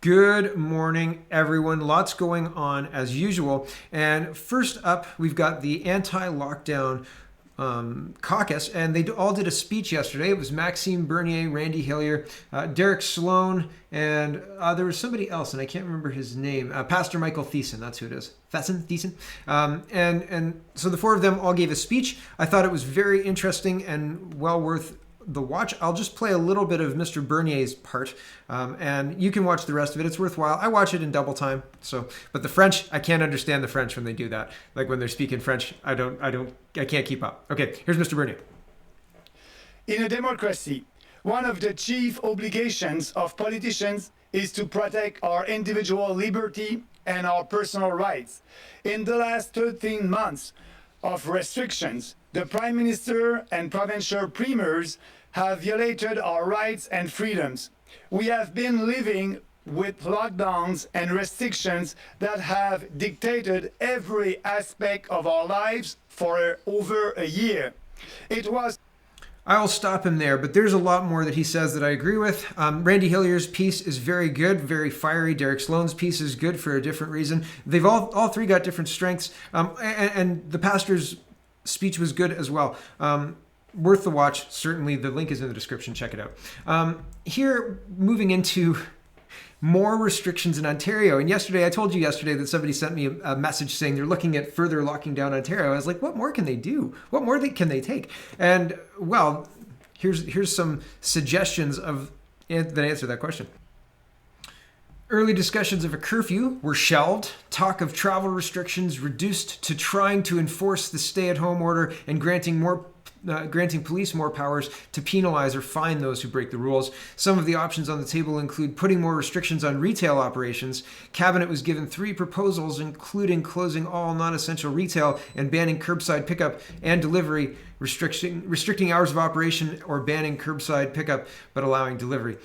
Good morning, everyone. Lots going on as usual. And first up, we've got the anti-lockdown caucus, and they all did a speech yesterday. It was Maxime Bernier, Randy Hillier, Derek Sloan, and there was somebody else, and I can't remember his name. Pastor Michael Thiessen, that's who it is. Thiessen. And so the four of them all gave a speech. I thought it was very interesting and well worth the watch. I'll just play a little bit of Mr. Bernier's part, and you can watch the rest of it. It's worthwhile. I watch it in double time. But the French, I can't understand the French when they do that. Like when they're speaking French, I can't keep up. Okay, here's Mr. Bernier. In a democracy, one of the chief obligations of politicians is to protect our individual liberty and our personal rights. In the last 13 months of restrictions, the Prime Minister and provincial premiers have violated our rights and freedoms. We have been living with lockdowns and restrictions that have dictated every aspect of our lives for over a year. I'll stop him there, but there's a lot more that he says that I agree with. Randy Hillier's piece is very good, very fiery. Derek Sloan's piece is good for a different reason. They've all three got different strengths, and the pastor's speech was good as well. Worth the watch. Certainly, the link is in the description. Check it out. Here, moving into more restrictions in Ontario. And I told you yesterday that somebody sent me a message saying they're looking at further locking down Ontario. I was like, what more can they do? What more can they take? And well, here's some suggestions that answer that question. Early discussions of a curfew were shelved. Talk of travel restrictions reduced to trying to enforce the stay-at-home order and granting police more powers to penalize or fine those who break the rules. Some of the options on the table include putting more restrictions on retail operations. Cabinet was given 3 proposals, including closing all non-essential retail and banning curbside pickup and delivery, restricting hours of operation or banning curbside pickup but allowing delivery.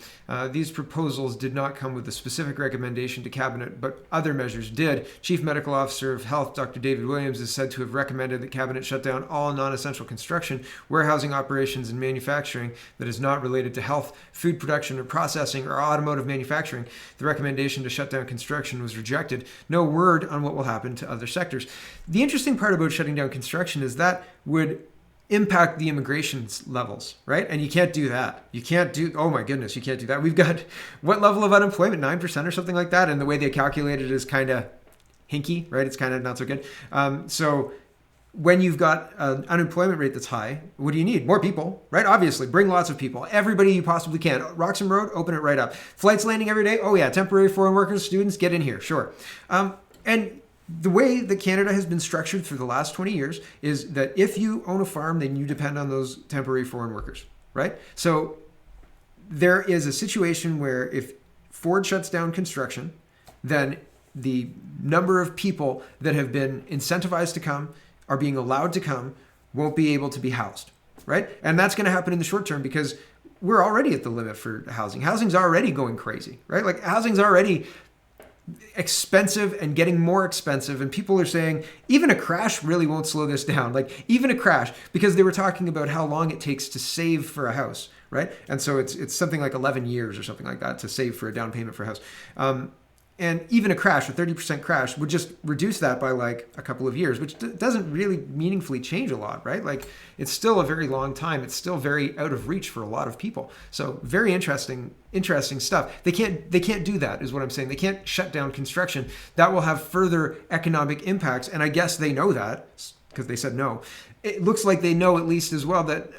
These proposals did not come with a specific recommendation to Cabinet, but other measures did. Chief Medical Officer of Health, Dr. David Williams, is said to have recommended that Cabinet shut down all non-essential construction, warehousing operations, and manufacturing that is not related to health, food production or processing, or automotive manufacturing. The recommendation to shut down construction was rejected. No word on what will happen to other sectors. The interesting part about shutting down construction is that would impact the immigration levels, right? And you can't do that. Oh my goodness, you can't do that. We've got, what level of unemployment? 9% or something like that. And the way they calculate it is kind of hinky, right? It's kind of not so good. So when you've got an unemployment rate that's high, what do you need? More people, right? Obviously, bring lots of people. Everybody you possibly can. Roxham Road, open it right up. Flights landing every day? Oh yeah, temporary foreign workers, students, get in here, sure. And the way that Canada has been structured for the last 20 years is that if you own a farm, then you depend on those temporary foreign workers, right? So there is a situation where if Ford shuts down construction, then the number of people that have been incentivized to come, are being allowed to come, won't be able to be housed, right? And that's going to happen in the short term because we're already at the limit for housing. Housing's already going crazy, right? Like housing's already expensive and getting more expensive, and people are saying even a crash really won't slow this down. Like even a crash, because they were talking about how long it takes to save for a house, right? And so it's something like 11 years or something like that to save for a down payment for a house. And even a crash, a 30% crash, would just reduce that by like a couple of years, which doesn't really meaningfully change a lot, right? Like it's still a very long time. It's still very out of reach for a lot of people. So very interesting stuff. They can't do that, is what I'm saying. They can't shut down construction. That will have further economic impacts. And I guess they know that because they said no. It looks like they know at least as well that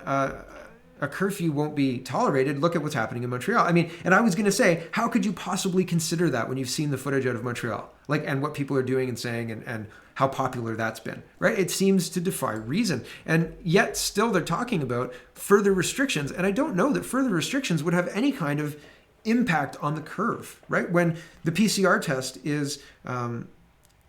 a curfew won't be tolerated. Look at what's happening in Montreal. I mean, and I was going to say, how could you possibly consider that when you've seen the footage out of Montreal? Like, and what people are doing and saying and how popular that's been, right? It seems to defy reason. And yet still they're talking about further restrictions. And I don't know that further restrictions would have any kind of impact on the curve, right? When the PCR test is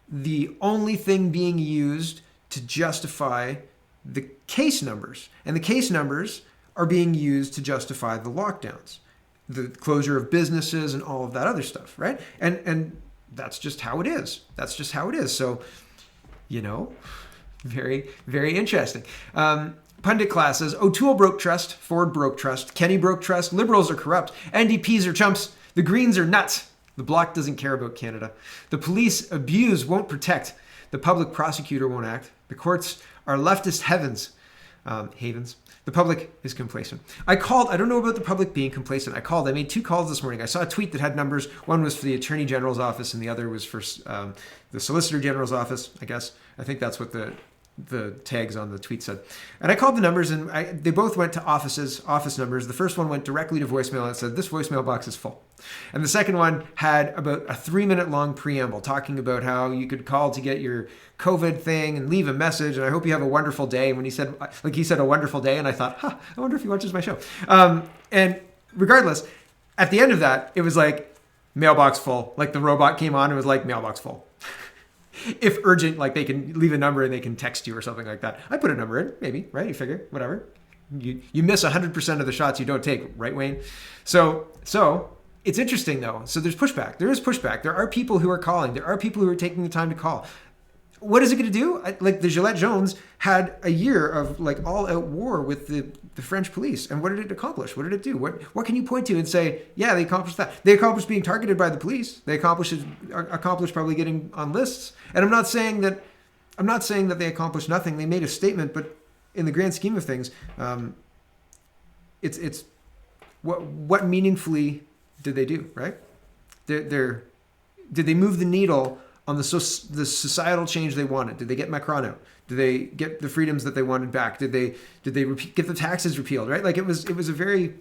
the only thing being used to justify the case numbers. And the case numbers are being used to justify the lockdowns, the closure of businesses and all of that other stuff, right? And that's just how it is. That's just how it is. So, very, very interesting. Pundit class says, O'Toole broke trust, Ford broke trust, Kenny broke trust, Liberals are corrupt, NDPs are chumps, the Greens are nuts. The bloc doesn't care about Canada. The police abuse won't protect. The public prosecutor won't act. The courts are leftist havens. The public is complacent. I don't know about the public being complacent. I made 2 calls this morning. I saw a tweet that had numbers. One was for the Attorney General's office and the other was for the Solicitor General's office, I guess. I think that's what the tags on the tweet said. And I called the numbers and they both went to office numbers. The first one went directly to voicemail and it said, this voicemail box is full. And the second one had about a 3-minute long preamble talking about how you could call to get your COVID thing and leave a message. And I hope you have a wonderful day. And when he said a wonderful day, and I thought, I wonder if he watches my show. And regardless, at the end of that, it was like mailbox full. Like the robot came on and was like mailbox full. If urgent, like they can leave a number and they can text you or something like that. I put a number in, maybe, right? You figure, whatever. You miss 100% of the shots you don't take, right, Wayne? So it's interesting though. So there's pushback. There is pushback. There are people who are calling. There are people who are taking the time to call. What is it going to do? Like the Gillette Jones had a year of like all out war with the French police. And what did it accomplish? What did it do? What can you point to and say, yeah, they accomplished that? They accomplished being targeted by the police. They accomplished probably getting on lists. And I'm not saying that they accomplished nothing. They made a statement, but in the grand scheme of things, it's what meaningfully did they do, right? Did they move the needle on the societal change they wanted? Did they get Macron out? Did they get the freedoms that they wanted back? Did they get the taxes repealed? Right? Like it was a very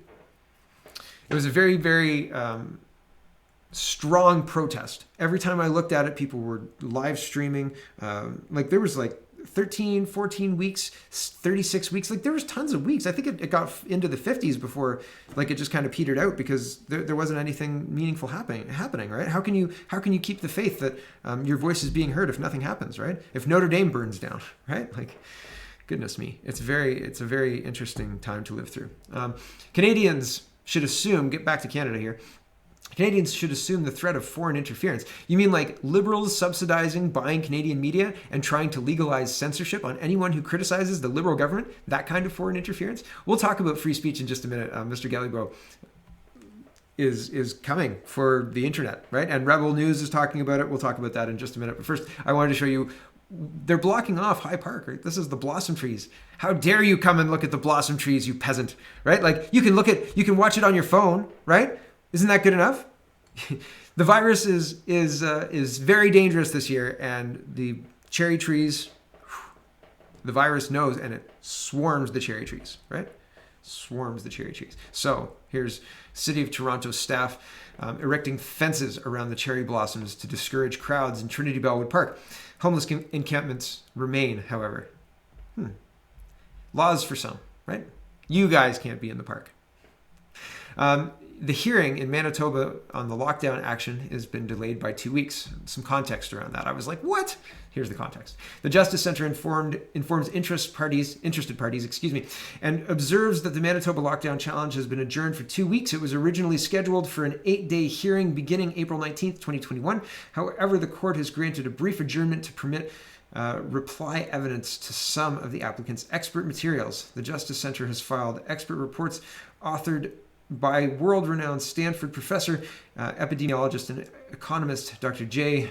strong protest. Every time I looked at it, people were live streaming. Like there was like 13, 14 weeks, 36 weeks. Like there was tons of weeks. I think it got into the 50s before like it just kind of petered out because there wasn't anything meaningful happening, right? How can you keep the faith that your voice is being heard if nothing happens, right? If Notre Dame burns down, right? Like, goodness me. It's a very interesting time to live through. Canadians should assume, get back to Canada here, Canadians should assume the threat of foreign interference. You mean like liberals subsidizing buying Canadian media and trying to legalize censorship on anyone who criticizes the Liberal government? That kind of foreign interference? We'll talk about free speech in just a minute. Mr. Gallibo is coming for the internet, right? And Rebel News is talking about it. We'll talk about that in just a minute. But first, I wanted to show you, they're blocking off High Park, right? This is the blossom trees. How dare you come and look at the blossom trees, you peasant, right? Like you can watch it on your phone, right? Isn't that good enough? The virus is very dangerous this year, and the cherry trees, the virus knows, and it swarms the cherry trees, right? Swarms the cherry trees. So here's City of Toronto staff erecting fences around the cherry blossoms to discourage crowds in Trinity Bellwood Park. Homeless encampments remain, however. Laws for some, right? You guys can't be in the park. The hearing in Manitoba on the lockdown action has been delayed by 2 weeks. Some context around that. I was like, what? Here's the context. The Justice Centre informs interested parties, and observes that the Manitoba lockdown challenge has been adjourned for 2 weeks. It was originally scheduled for an 8-day hearing beginning April 19th, 2021. However, the court has granted a brief adjournment to permit reply evidence to some of the applicants' expert materials. The Justice Centre has filed expert reports authored by world-renowned Stanford professor, epidemiologist, and economist Dr. J.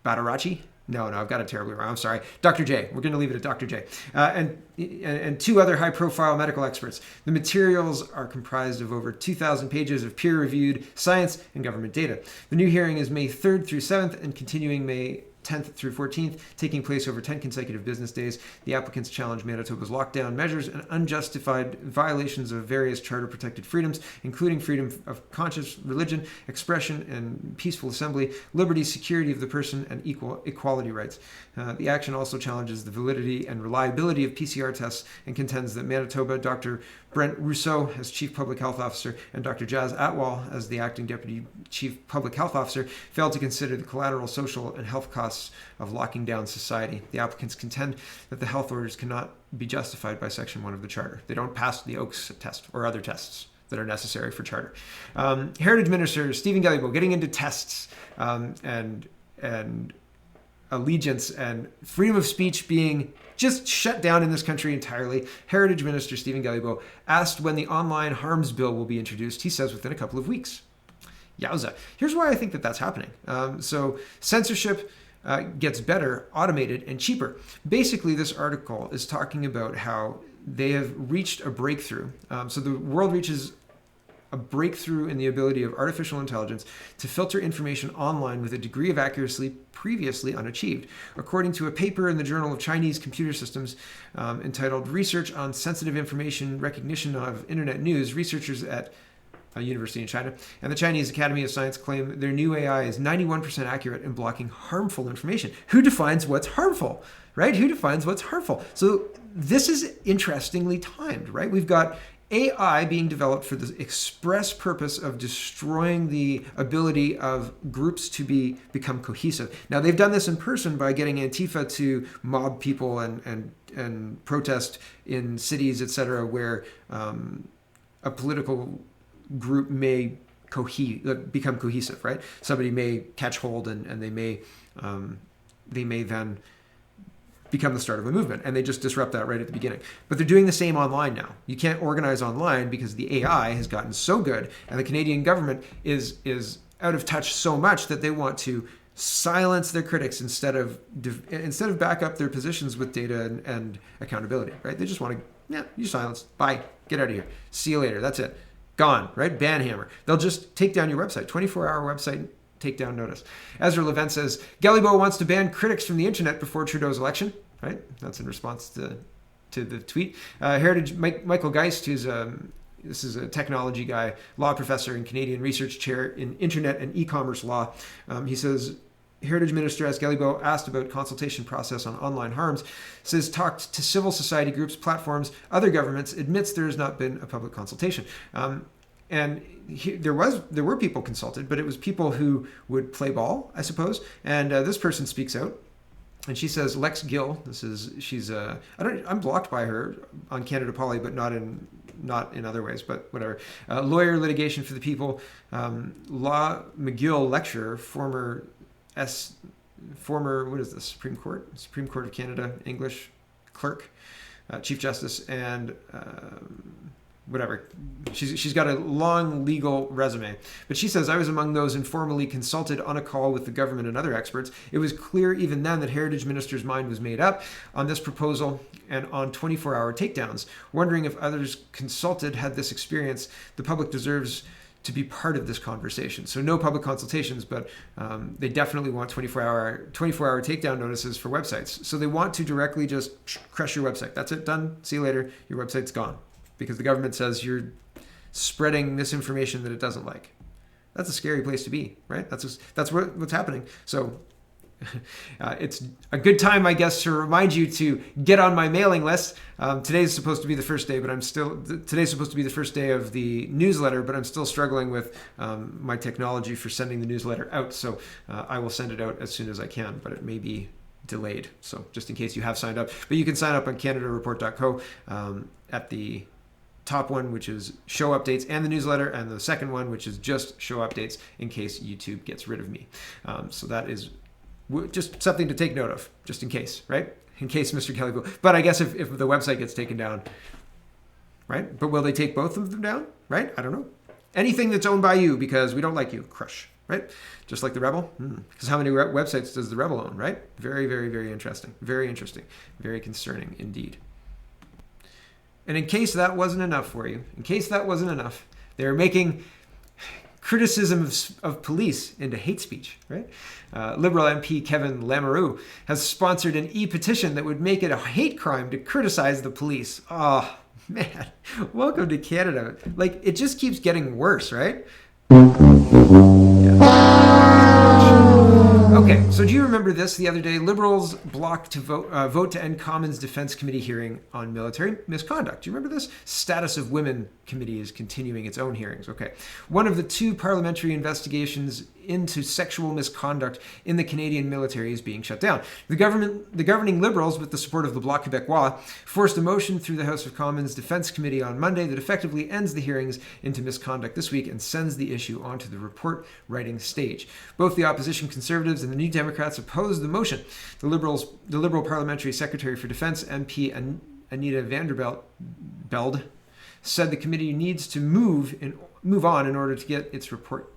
Badaracci. No, I've got it terribly wrong. I'm sorry. Dr. J. We're going to leave it at Dr. J. And 2 other high-profile medical experts. The materials are comprised of over 2,000 pages of peer-reviewed science and government data. The new hearing is May 3rd through 7th and continuing May 10th through 14th, taking place over 10 consecutive business days. The applicants challenge Manitoba's lockdown measures and unjustified violations of various charter-protected freedoms, including freedom of conscience, religion, expression, and peaceful assembly, liberty, security of the person, and equality rights. The action also challenges the validity and reliability of PCR tests and contends that Manitoba, Dr. Brent Rousseau as Chief Public Health Officer and Dr. Jazz Atwal as the Acting Deputy Chief Public Health Officer failed to consider the collateral, social, and health costs of locking down society. The applicants contend that the health orders cannot be justified by Section 1 of the Charter. They don't pass the Oakes test or other tests that are necessary for Charter. Heritage Minister Stephen Gallibo getting into tests and allegiance and freedom of speech being just shut down in this country entirely. Heritage Minister Stephen Gallibo asked when the online harms bill will be introduced. He says within a couple of weeks. Yowza. Here's why I think that that's happening. So censorship gets better, automated, and cheaper. Basically, this article is talking about how they have reached a breakthrough. So the world reaches a breakthrough in the ability of artificial intelligence to filter information online with a degree of accuracy previously unachieved. According to a paper in the Journal of Chinese Computer Systems entitled Research on Sensitive Information Recognition of Internet News, researchers at a university in China and the Chinese Academy of Science claim their new AI is 91% accurate in blocking harmful information. Who defines what's harmful, right? Who defines what's harmful? So this is interestingly timed, right? We've got AI being developed for the express purpose of destroying the ability of groups to become cohesive. Now, they've done this in person by getting Antifa to mob people and protest in cities, etc., where a political group may become cohesive, right? Somebody may catch hold and they may then become the start of a movement, and they just disrupt that right at the beginning. But they're doing the same online now. You can't organize online because the AI has gotten so good, and the Canadian government is out of touch so much that they want to silence their critics instead of back up their positions with data and accountability, right? They just want to, you silenced. Bye. Get out of here. See you later. That's it. Gone, right? Ban hammer. They'll just take down your website. 24-hour website takedown notice. Ezra Levent says, Gallibo wants to ban critics from the internet before Trudeau's election, right? That's in response to the tweet. Heritage Michael Geist, this is a technology guy, law professor and Canadian research chair in internet and e-commerce law. He says, Heritage Minister as Gallibo asked about consultation process on online harms, says talked to civil society groups, platforms, other governments, admits there has not been a public consultation. And there were people consulted, but it was people who would play ball, I suppose. And this person speaks out, and she says, Lex Gill. I'm blocked by her on Canada Poly, but not in other ways. But whatever. Lawyer, litigation for the people, Law McGill lecturer, former what is this? Supreme Court of Canada, English clerk, Chief Justice, and whatever. She's got a long legal resume. But she says, I was among those informally consulted on a call with the government and other experts. It was clear even then that Heritage Minister's mind was made up on this proposal and on 24-hour takedowns. Wondering if others consulted had this experience. The public deserves to be part of this conversation. So no public consultations, but they definitely want 24-hour takedown notices for websites. So they want to directly just crush your website. That's it, done. See you later. Your website's gone. Because the government says you're spreading misinformation that it doesn't like. That's a scary place to be, right? That's what's happening. So it's a good time, I guess, to remind you to get on my mailing list. Today's supposed to be the first day, but today's supposed to be the first day of the newsletter, but I'm still struggling with my technology for sending the newsletter out. So I will send it out as soon as I can, but it may be delayed. So just in case you have signed up, but you can sign up on CanadaReport.co at the top one, which is show updates and the newsletter, and the second one, which is just show updates in case YouTube gets rid of me. So that is just something to take note of, just in case, right? In case Mr. Kelly will. But I guess if the website gets taken down, right? But will they take both of them down, right? I don't know. Anything that's owned by you because we don't like you, crush, right? Just like the Rebel. Because how many websites does the Rebel own, right? Very, very, very interesting. Very interesting. Very concerning indeed. And in case that wasn't enough for you, they're making criticism of police into hate speech, right? Liberal MP Kevin Lamoureux has sponsored an e-petition that would make it a hate crime to criticize the police. Oh, man. Welcome to Canada. Like, it just keeps getting worse, right? Okay, so do you remember this the other day? Liberals blocked to vote to end Commons Defense Committee hearing on military misconduct. Do you remember this? Status of Women Committee is continuing its own hearings. Okay. One of the two parliamentary investigations into sexual misconduct in the Canadian military is being shut down. The governing Liberals, with the support of the Bloc Québécois, forced a motion through the House of Commons Defense Committee on Monday that effectively ends the hearings into misconduct this week and sends the issue onto the report writing stage. Both the opposition Conservatives and the New Democrats opposed the motion. The Liberal Parliamentary Secretary for Defense, MP Anita Vandervelde, said the committee needs to move on in order to get its report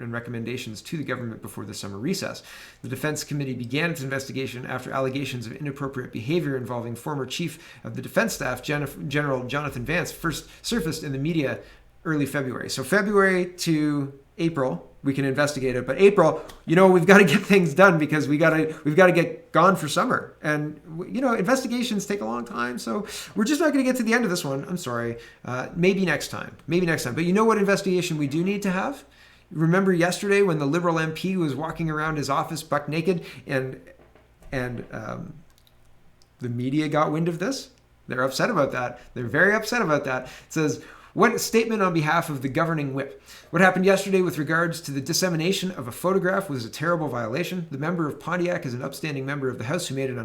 and recommendations to the government before the summer recess. The Defense Committee began its investigation after allegations of inappropriate behavior involving former Chief of the Defense Staff, General Jonathan Vance, first surfaced in the media early February. So February to April, we can investigate it. But April, we've got to get things done because we've got to get gone for summer. And, investigations take a long time. So we're just not going to get to the end of this one. I'm sorry. Maybe next time. But you know what investigation we do need to have? Remember yesterday when the Liberal MP was walking around his office buck naked and the media got wind of this? They're upset about that. They're very upset about that. It says, what statement on behalf of the governing whip? What happened yesterday with regards to the dissemination of a photograph was a terrible violation. The member of Pontiac is an upstanding member of the House who made an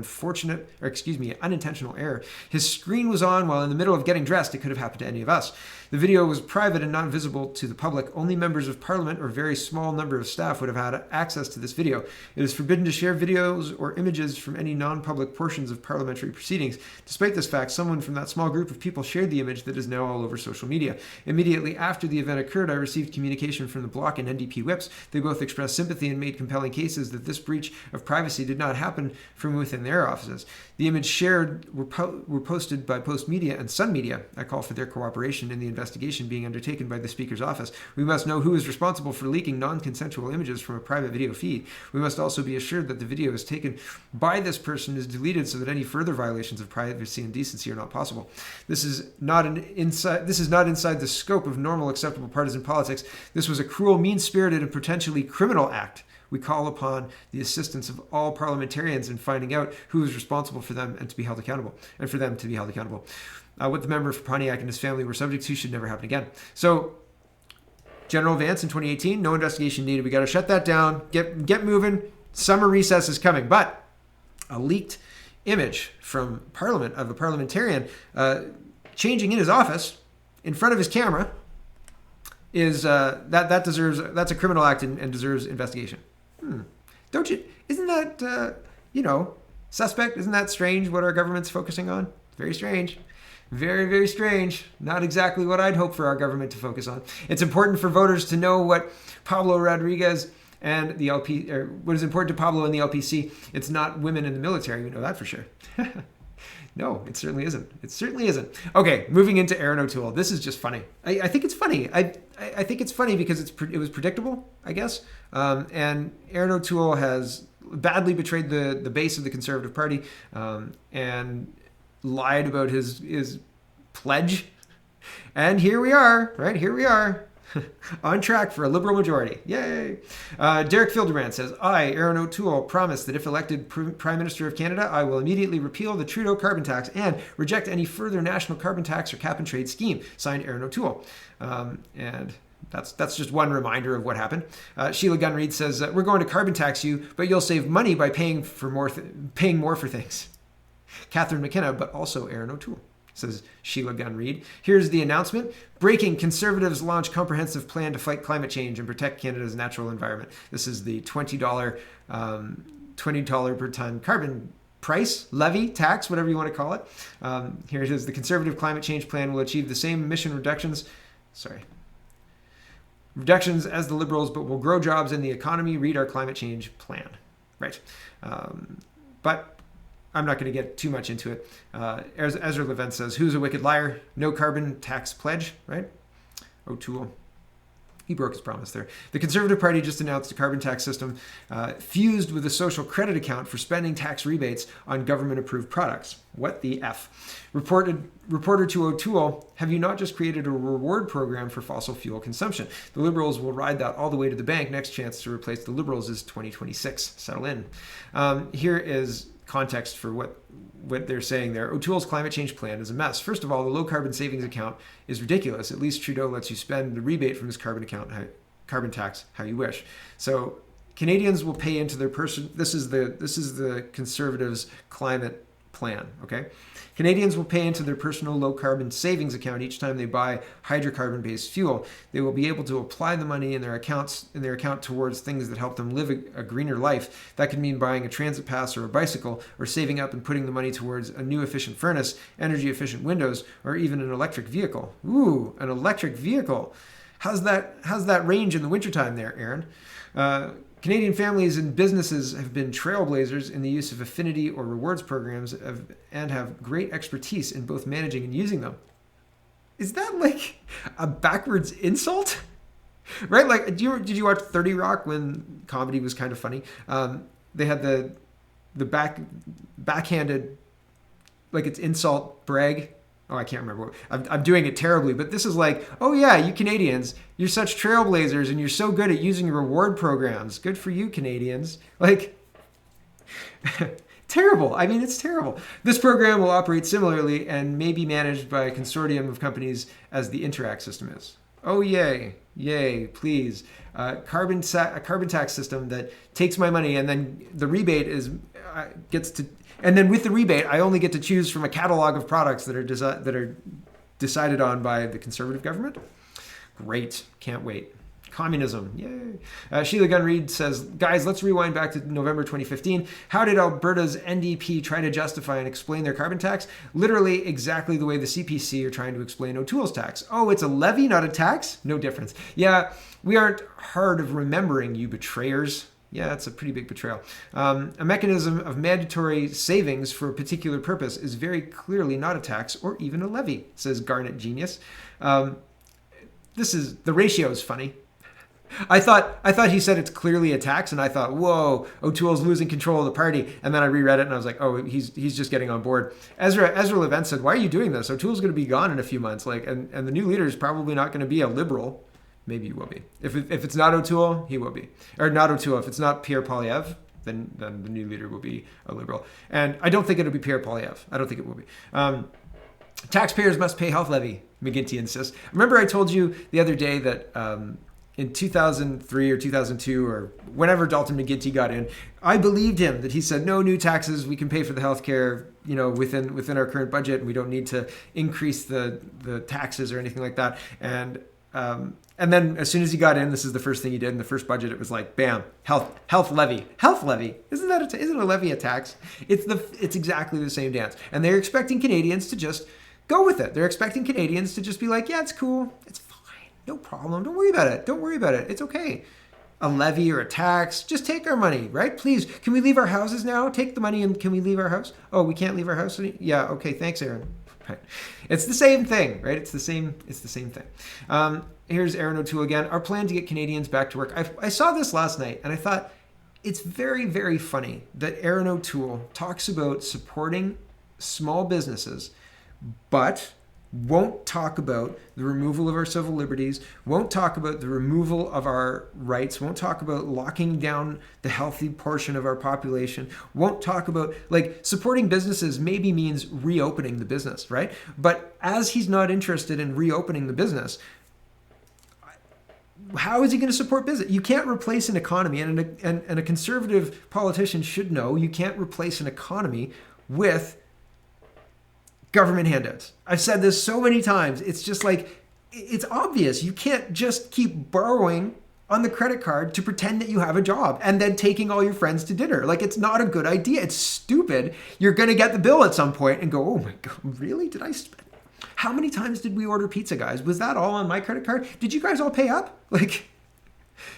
unintentional error. His screen was on while in the middle of getting dressed. It could have happened to any of us. The video was private and not visible to the public. Only members of Parliament or a very small number of staff would have had access to this video. It is forbidden to share videos or images from any non-public portions of parliamentary proceedings. Despite this fact, someone from that small group of people shared the image that is now all over social media. Immediately after the event occurred, I received communication from the Bloc and NDP whips. They both expressed sympathy and made compelling cases that this breach of privacy did not happen from within their offices. The image shared were posted by Post Media and Sun Media. I call for their cooperation in the investigation being undertaken by the Speaker's office. We must know who is responsible for leaking non-consensual images from a private video feed. We must also be assured that the video is taken by this person is deleted so that any further violations of privacy and decency are not possible. This is not inside the scope of normal acceptable partisan politics. This was a cruel, mean-spirited, and potentially criminal act. We call upon the assistance of all parliamentarians in finding out who is responsible for them and to be held accountable, and for them to be held accountable. What the member for Pontiac and his family were subject to should never happen again. So, General Vance in 2018, no investigation needed. We got to shut that down. Get moving. Summer recess is coming. But a leaked image from Parliament of a parliamentarian changing in his office in front of his camera is that's a criminal act and deserves investigation. Don't you? Isn't that suspect? Isn't that strange? What our government's focusing on? Very strange. Very, very strange. Not exactly what I'd hope for our government to focus on. It's important for voters to know what Pablo Rodriguez and the LP, or what is important to Pablo and the LPC. It's not women in the military. We know that for sure. No, it certainly isn't. It certainly isn't. Okay, moving into Aaron O'Toole. This is just funny. I think it's funny. I think it's funny because it was predictable, I guess. And Aaron O'Toole has badly betrayed the base of the Conservative Party and lied about his pledge. And here we are, right? Here we are. On track for a Liberal majority. Yay! Derek Fildebrandt says, I, Aaron O'Toole, promise that if elected Prime Minister of Canada, I will immediately repeal the Trudeau carbon tax and reject any further national carbon tax or cap and trade scheme. Signed, Aaron O'Toole. And that's just one reminder of what happened. Sheila Gunn Reid says, we're going to carbon tax you, but you'll save money by paying more for things. Catherine McKenna, but also Aaron O'Toole. Says Sheila Gunn Reid. Here's the announcement. Breaking, Conservatives launch comprehensive plan to fight climate change and protect Canada's natural environment. This is the $20 per ton carbon price, levy, tax, whatever you want to call it. Here it is. The Conservative climate change plan will achieve the same emission reductions as the Liberals, but will grow jobs in the economy. Read our climate change plan. Right. But I'm not going to get too much into it. Ezra Levent says, who's a wicked liar? No carbon tax pledge, right? O'Toole. He broke his promise there. The Conservative Party just announced a carbon tax system fused with a social credit account for spending tax rebates on government-approved products. What the F? Reporter to O'Toole, have you not just created a reward program for fossil fuel consumption? The Liberals will ride that all the way to the bank. Next chance to replace the Liberals is 2026. Settle in. Here is context for what they're saying there. O'Toole's climate change plan is a mess. First of all, the low carbon savings account is ridiculous. At least Trudeau lets you spend the rebate from his carbon tax how you wish. So Canadians will pay into their this is the Conservatives' climate plan, okay? Canadians will pay into their personal low-carbon savings account each time they buy hydrocarbon-based fuel. They will be able to apply the money in their account towards things that help them live a greener life. That could mean buying a transit pass or a bicycle, or saving up and putting the money towards a new efficient furnace, energy-efficient windows, or even an electric vehicle. Ooh, an electric vehicle. How's that range in the wintertime there, Aaron? Canadian families and businesses have been trailblazers in the use of affinity or rewards programs and have great expertise in both managing and using them. Is that like a backwards insult? Right? Like, did you watch 30 Rock when comedy was kind of funny? They had the backhanded, like it's insult brag. Oh, I can't remember. I'm doing it terribly, but this is like, oh yeah, you Canadians, you're such trailblazers and you're so good at using reward programs. Good for you, Canadians. Like, terrible. I mean, it's terrible. This program will operate similarly and may be managed by a consortium of companies as the Interact system is. Oh, yay. Yay, please. A carbon tax system that takes my money and then the rebate gets to... And then with the rebate, I only get to choose from a catalog of products that are decided on by the conservative government. Great. Can't wait. Communism. Yay. Sheila Gunn Reid says, guys, let's rewind back to November 2015. How did Alberta's NDP try to justify and explain their carbon tax? Literally exactly the way the CPC are trying to explain O'Toole's tax. Oh, it's a levy, not a tax? No difference. Yeah, we aren't hard of remembering, you betrayers. Yeah, it's a pretty big betrayal. A mechanism of mandatory savings for a particular purpose is very clearly not a tax or even a levy, says Garnet Genius. The ratio is funny. I thought he said it's clearly a tax, and I thought, whoa, O'Toole's losing control of the party. And then I reread it, and I was like, oh, he's just getting on board. Ezra Levent said, why are you doing this? O'Toole's going to be gone in a few months, and the new leader is probably not going to be a liberal. Maybe he will be. If it's not O'Toole, he will be. Or not O'Toole. If it's not Pierre Poilievre, then the new leader will be a liberal. And I don't think it'll be Pierre Poilievre. I don't think it will be. Taxpayers must pay health levy, McGuinty insists. Remember I told you the other day that in 2003 or 2002 or whenever Dalton McGuinty got in, I believed him that he said, no new taxes, we can pay for the healthcare, within our current budget, and we don't need to increase the taxes or anything like that. And then as soon as he got in, this is the first thing he did in the first budget. It was like, bam, health levy. Isn't a levy a tax? It's exactly the same dance. And they're expecting Canadians to just go with it. They're expecting Canadians to just be like, yeah, it's cool. It's fine. No problem. Don't worry about it. It's okay. A levy or a tax, just take our money, right? Please, can we leave our houses now? Take the money and can we leave our house? Oh, we can't leave our house? Yeah, okay, thanks, Aaron. Right. It's the same thing, right? It's the same thing. Here's Aaron O'Toole again. Our plan to get Canadians back to work. I saw this last night and I thought it's very, very funny that Aaron O'Toole talks about supporting small businesses, but won't talk about the removal of our civil liberties, won't talk about the removal of our rights, won't talk about locking down the healthy portion of our population, won't talk about, like, supporting businesses maybe means reopening the business, right? But as he's not interested in reopening the business, how is he going to support business? You can't replace an economy, and a conservative politician should know you can't replace an economy with government handouts. I've said this so many times. It's just like, it's obvious. You can't just keep borrowing on the credit card to pretend that you have a job and then taking all your friends to dinner. Like, it's not a good idea. It's stupid. You're going to get the bill at some point and go, oh my God, really? Did I spend? How many times did we order pizza, guys? Was that all on my credit card? Did you guys all pay up? Like,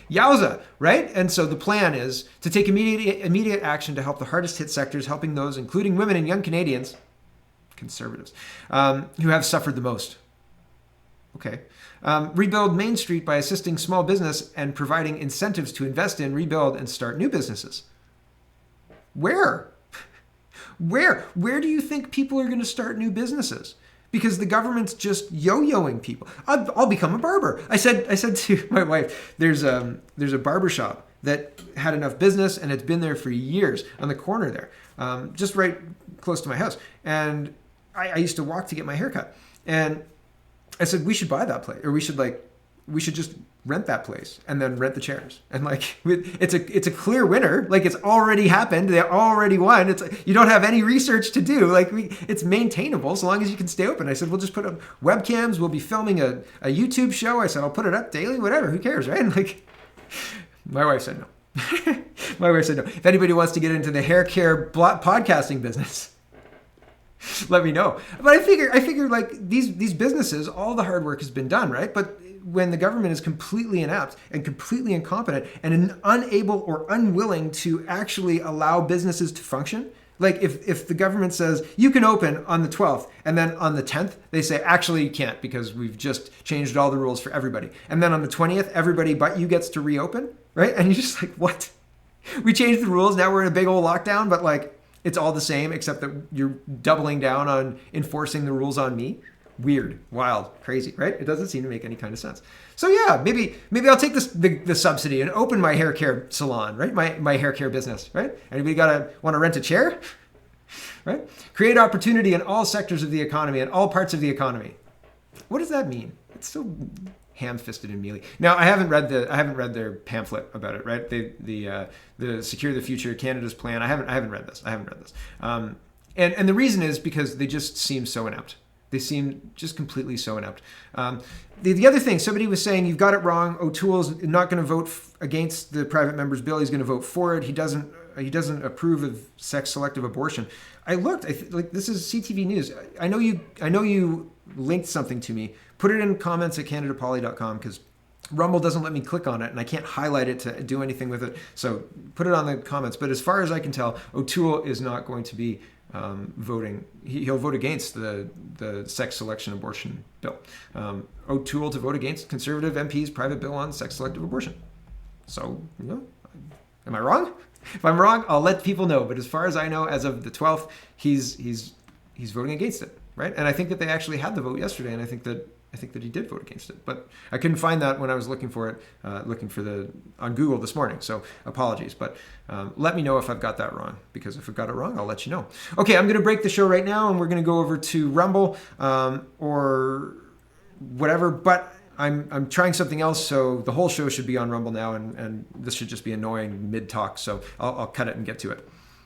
yowza, right? And so the plan is to take immediate action to help the hardest hit sectors, helping those, including women and young Canadians, conservatives, who have suffered the most. Okay. Rebuild Main Street by assisting small business and providing incentives to invest in, rebuild, and start new businesses. Where? Where do you think people are going to start new businesses? Because the government's just yo-yoing people. I'll become a barber. I said to my wife, there's a barber shop that had enough business and it's been there for years on the corner there, just right close to my house. And I used to walk to get my haircut. And I said, we should buy that place, or we should just rent that place and then rent the chairs. And like, it's a clear winner. Like, it's already happened. They already won. You don't have any research to do. Like, it's maintainable so long as you can stay open. I said, we'll just put up webcams. We'll be filming a YouTube show. I said, I'll put it up daily, whatever. Who cares, right? And like, my wife said no. My wife said no. If anybody wants to get into the hair care podcasting business, let me know. But I figure like these businesses, all the hard work has been done, right? But when the government is completely inept and completely incompetent and unable or unwilling to actually allow businesses to function. Like if the government says you can open on the 12th and then on the 10th they say actually you can't because we've just changed all the rules for everybody, and then on the 20th everybody but you gets to reopen, right? And you're just like, what? We changed the rules, now we're in a big old lockdown, but like it's all the same except that you're doubling down on enforcing the rules on me. Weird, wild, crazy, right? It doesn't seem to make any kind of sense. So yeah, maybe I'll take the subsidy and open my hair care salon, right? My hair care business, right? Anybody want to rent a chair, right? Create opportunity in all sectors of the economy and all parts of the economy. What does that mean? It's so ham-fisted and mealy. Now I haven't read their pamphlet about it, right? The Secure the Future Canada's plan. I haven't read this. And the reason is because they just seem so inept. They seem just completely so inept. The other thing, somebody was saying, you've got it wrong. O'Toole's not going to vote against the private member's bill. He's going to vote for it. He doesn't approve of sex-selective abortion. I looked. Like this is CTV News. I know you linked something to me. Put it in comments at CanadaPoly.com because Rumble doesn't let me click on it and I can't highlight it to do anything with it. So put it on the comments. But as far as I can tell, O'Toole is not going to be voting. He'll vote against the sex selection abortion bill. O'Toole to vote against Conservative MP's private bill on sex selective abortion. So, am I wrong? If I'm wrong, I'll let people know. But as far as I know, as of the 12th, he's voting against it, right? And I think that they actually had the vote yesterday, and I think that he did vote against it. But I couldn't find that when I was looking for it, on Google this morning. So apologies. But let me know if I've got that wrong, because if I've got it wrong, I'll let you know. Okay, I'm going to break the show right now, and we're going to go over to Rumble or whatever. But I'm trying something else, so the whole show should be on Rumble now, and this should just be annoying mid-talk. So I'll cut it and get to it.